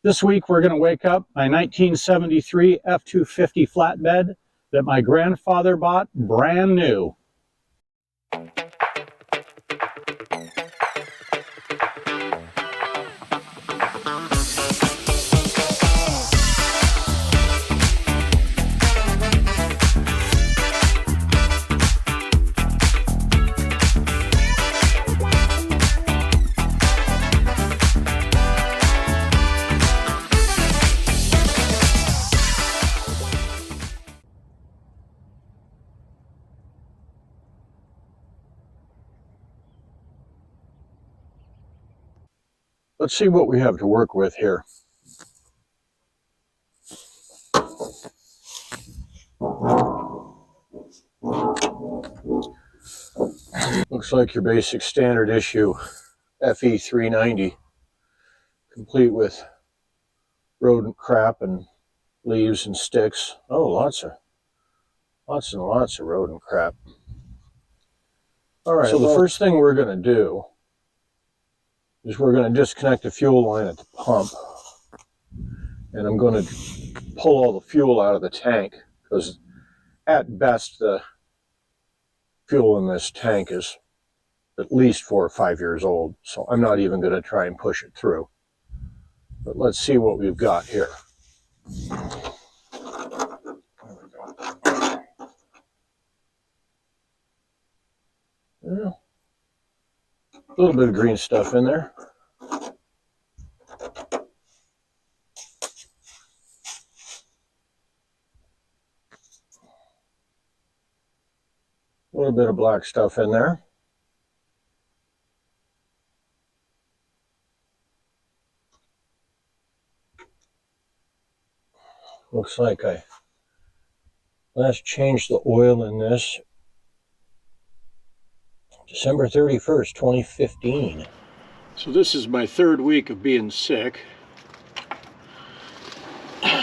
This week we're going to wake up my 1973 F250 flatbed that my grandfather bought brand new. Let's see what we have to work with here. Looks like your basic standard issue FE390, complete with rodent crap and leaves and sticks. Oh, lots and lots of rodent crap. All right, so the first thing we're going to do is we're going to disconnect the fuel line at the pump, and I'm going to pull all the fuel out of the tank, because at best the fuel in this tank is at least 4 or 5 years old, so I'm not even going to try and push it through. But let's see what we've got here. Yeah. A little bit of green stuff in there. A little bit of black stuff in there. Looks like I last changed the oil in this December 31st, 2015. So this is my third week of being sick.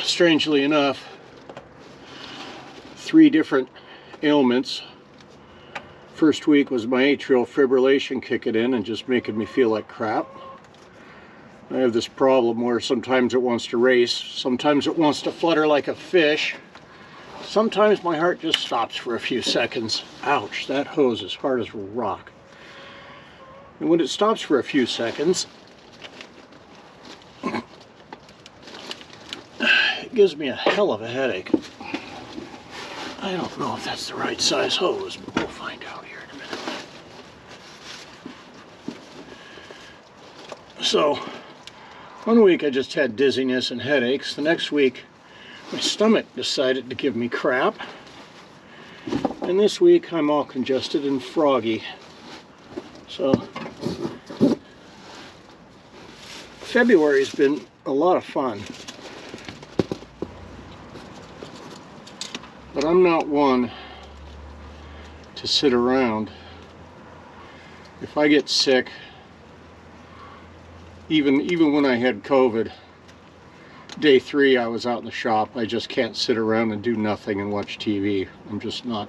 Strangely enough, 3 different ailments. First week was my atrial fibrillation kicking in and just making me feel like crap. I have this problem where sometimes it wants to race, sometimes it wants to flutter like a fish. Sometimes my heart just stops for a few seconds. Ouch, that hose is hard as a rock. And when it stops for a few seconds, it gives me a hell of a headache. I don't know if that's the right size hose, but we'll find out here in a minute. So, one week I just had dizziness and headaches. The next week, my stomach decided to give me crap. And this week I'm all congested and froggy. So February's been a lot of fun. But I'm not one to sit around. If I get sick, even when I had COVID, day 3 I was out in the shop. I just can't sit around and do nothing and watch TV. I'm just not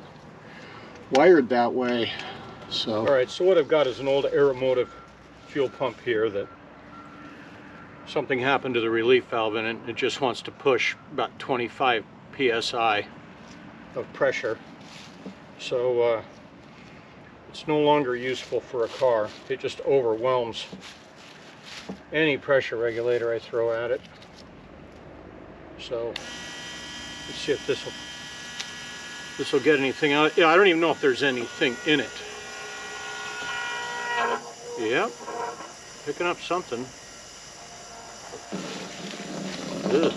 wired that way. So alright, so what I've got is an old Aeromotive fuel pump here that something happened to the relief valve in it. It just wants to push about 25 psi of pressure. So it's no longer useful for a car. It just overwhelms any pressure regulator I throw at it. So let's see if this will get anything out. Yeah, I don't even know if there's anything in it. Yep, picking up something. Ugh.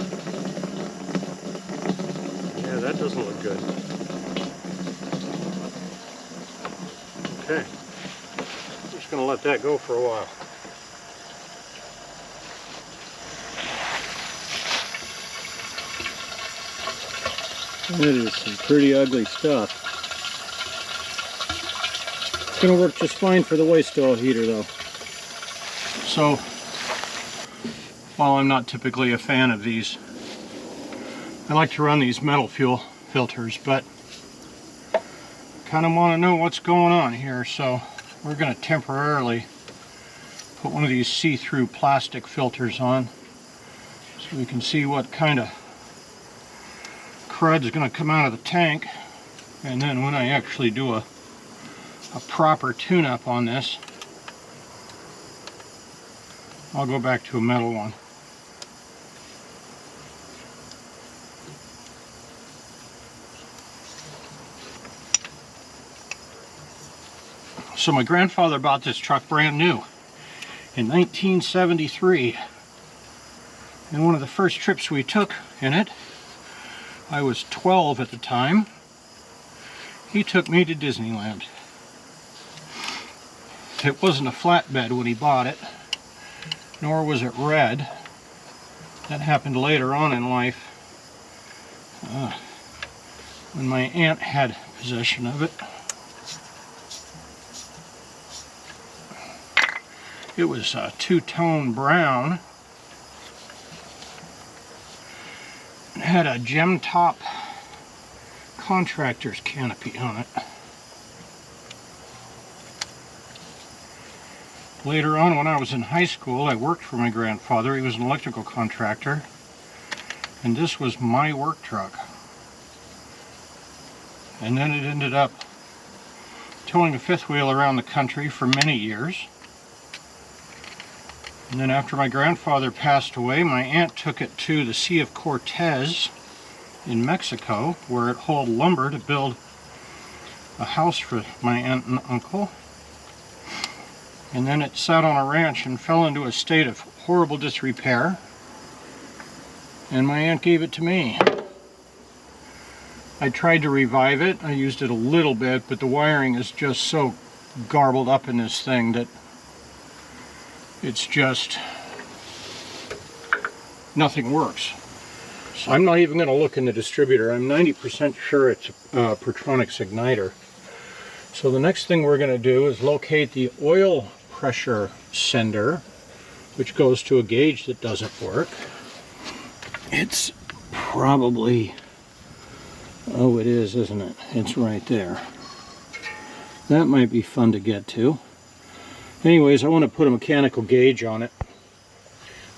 Yeah, that doesn't look good. Okay, I'm just going to let that go for a while. That is some pretty ugly stuff. It's going to work just fine for the waste oil heater though. So, while I'm not typically a fan of these, I like to run these metal fuel filters, but kind of want to know what's going on here, so we're going to temporarily put one of these see-through plastic filters on so we can see what kind of crud is going to come out of the tank. And then when I actually do a proper tune-up on this, I'll go back to a metal one. So my grandfather bought this truck brand new in 1973. And one of the first trips we took in it, I was 12 at the time, he took me to Disneyland. It wasn't a flatbed when he bought it, nor was it red. That happened later on in life, when my aunt had possession of it. It was a two-tone brown. It had a gem top contractor's canopy on it. Later on, when I was in high school, I worked for my grandfather. He was an electrical contractor, and this was my work truck. And then it ended up towing a fifth wheel around the country for many years. And then after my grandfather passed away, my aunt took it to the Sea of Cortez in Mexico, where it hauled lumber to build a house for my aunt and uncle. And then it sat on a ranch and fell into a state of horrible disrepair. And my aunt gave it to me. I tried to revive it. I used it a little bit, but the wiring is just so garbled up in this thing that it's just, nothing works. So I'm not even going to look in the distributor. I'm 90% sure it's a Pertronix igniter. So the next thing we're going to do is locate the oil pressure sender, which goes to a gauge that doesn't work. It's probably, oh it is, isn't it? It's right there. That might be fun to get to. Anyways, I want to put a mechanical gauge on it.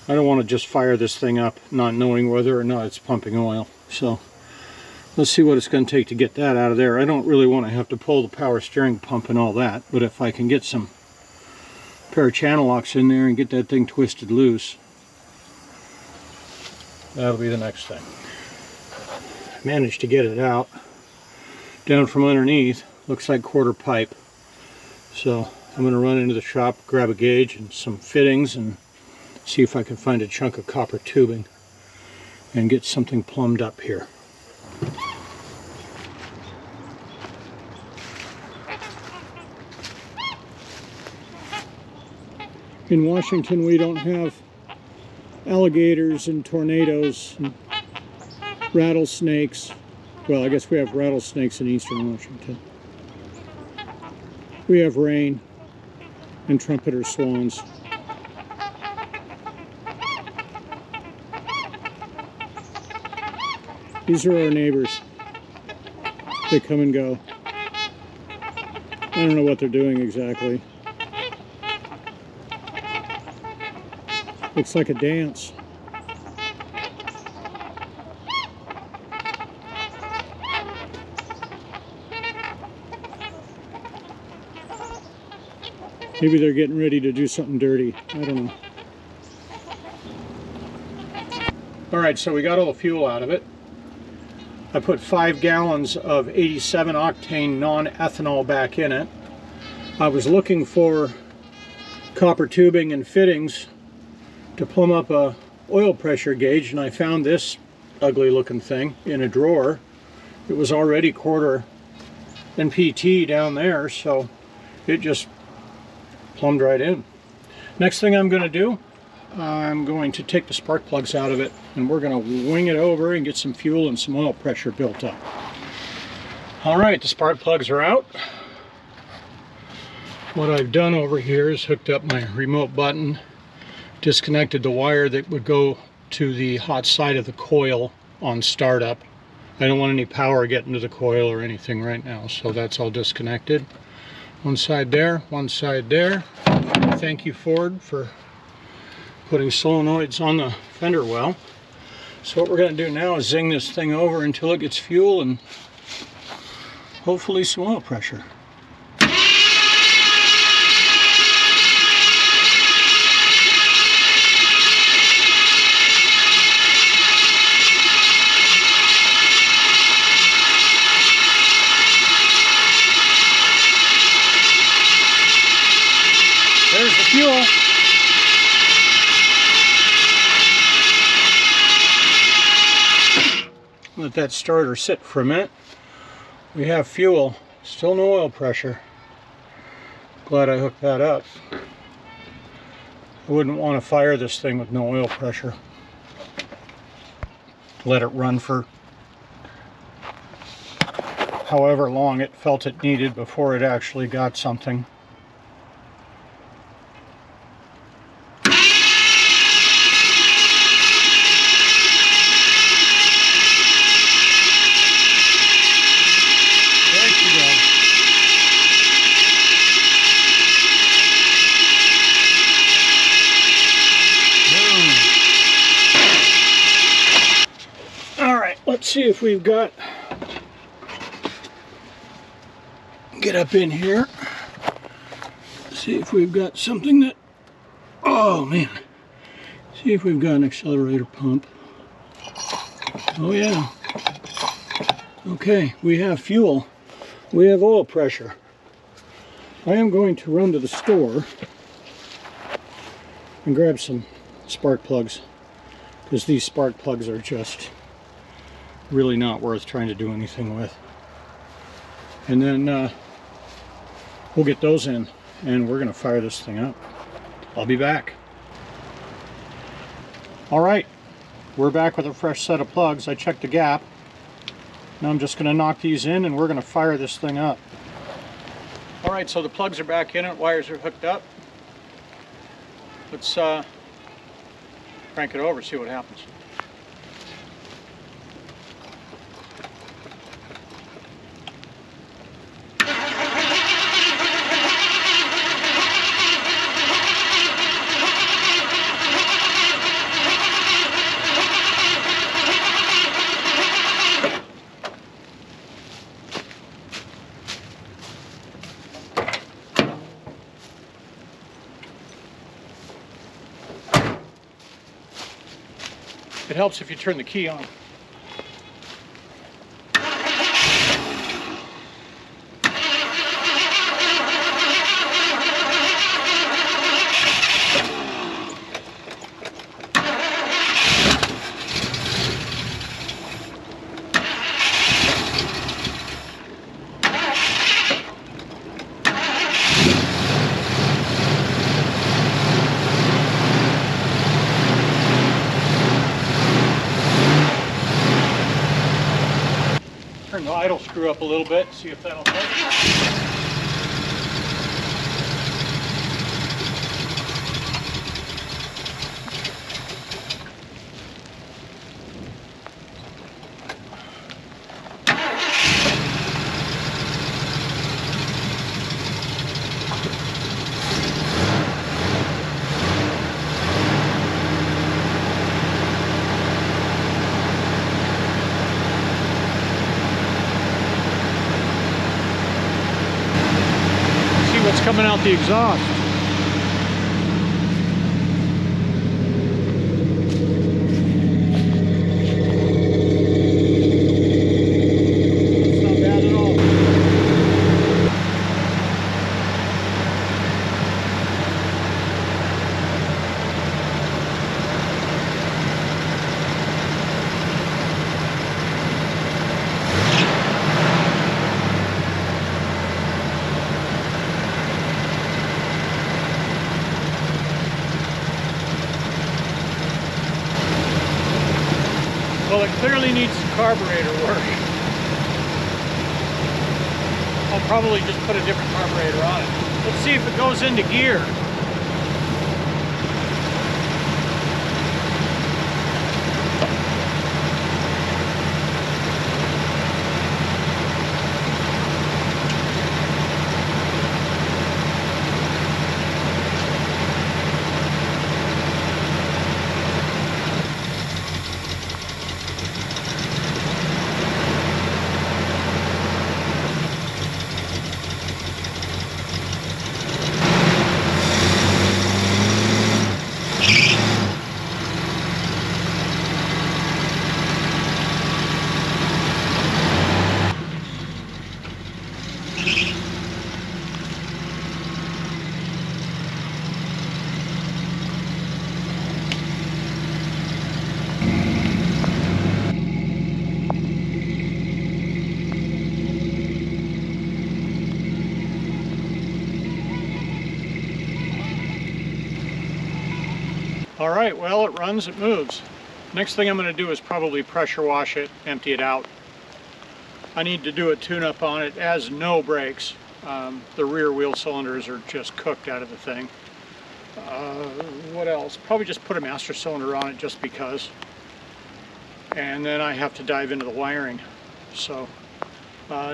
I don't want to just fire this thing up not knowing whether or not it's pumping oil. So let's see what it's going to take to get that out of there. I don't really want to have to pull the power steering pump and all that, but if I can get some pair of channel locks in there and get that thing twisted loose, that'll be the next thing. I managed to get it out down from underneath. Looks like quarter pipe. So I'm going to run into the shop, grab a gauge and some fittings, and see if I can find a chunk of copper tubing and get something plumbed up here. In Washington, we don't have alligators and tornadoes and rattlesnakes. Well, I guess we have rattlesnakes in eastern Washington. We have rain and trumpeter swans. These are our neighbors. They come and go. I don't know what they're doing exactly. Looks like a dance. Maybe they're getting ready to do something dirty. I don't know. Alright, so we got all the fuel out of it. I put 5 gallons of 87 octane non-ethanol back in it. I was looking for copper tubing and fittings to plumb up a oil pressure gauge, and I found this ugly looking thing in a drawer. It was already quarter NPT down there, so it just plumbed right in. Next thing I'm going to do, I'm going to take the spark plugs out of it, and we're going to wing it over and get some fuel and some oil pressure built up. Alright, the spark plugs are out. What I've done over here is hooked up my remote button, disconnected the wire that would go to the hot side of the coil on startup. I don't want any power getting to the coil or anything right now, so that's all disconnected. One side there, one side there. Thank you, Ford, for putting solenoids on the fender well. So what we're going to do now is zing this thing over until it gets fuel and hopefully some oil pressure. There's the fuel. Let that starter sit for a minute. We have fuel, still no oil pressure. Glad I hooked that up. I wouldn't want to fire this thing with no oil pressure. Let it run for however long it felt it needed before it actually got something. Let's see if we've got, get up in here, see if we've got something that, oh man, see if we've got an accelerator pump. Oh yeah, okay, we have fuel, we have oil pressure. I am going to run to the store and grab some spark plugs, because these spark plugs are just really not worth trying to do anything with. And then we'll get those in and we're going to fire this thing up. I'll be back. Alright, we're back with a fresh set of plugs. I checked the gap. Now I'm just going to knock these in and we're going to fire this thing up. Alright, so the plugs are back in it, wires are hooked up. Let's crank it over, see what happens. It helps if you turn the key on. Turn the idle screw up a little bit, see if that'll help. What's coming out the exhaust. It's not bad at all. Well, it clearly needs some carburetor work. I'll probably just put a different carburetor on it. Let's see if it goes into gear. All right, well, it runs, it moves. Next thing I'm going to do is probably pressure wash it, empty it out. I need to do a tune-up on it. It has no brakes. The rear wheel cylinders are just cooked out of the thing. What else? Probably just put a master cylinder on it just because. And then I have to dive into the wiring. So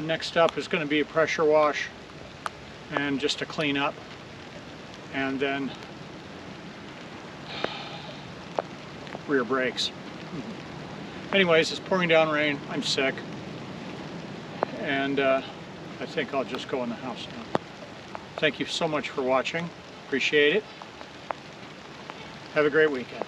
next up is going to be a pressure wash and just a clean up. And then rear brakes. Anyways, it's pouring down rain. I'm sick. And I think I'll just go in the house now. Thank you so much for watching. Appreciate it. Have a great weekend.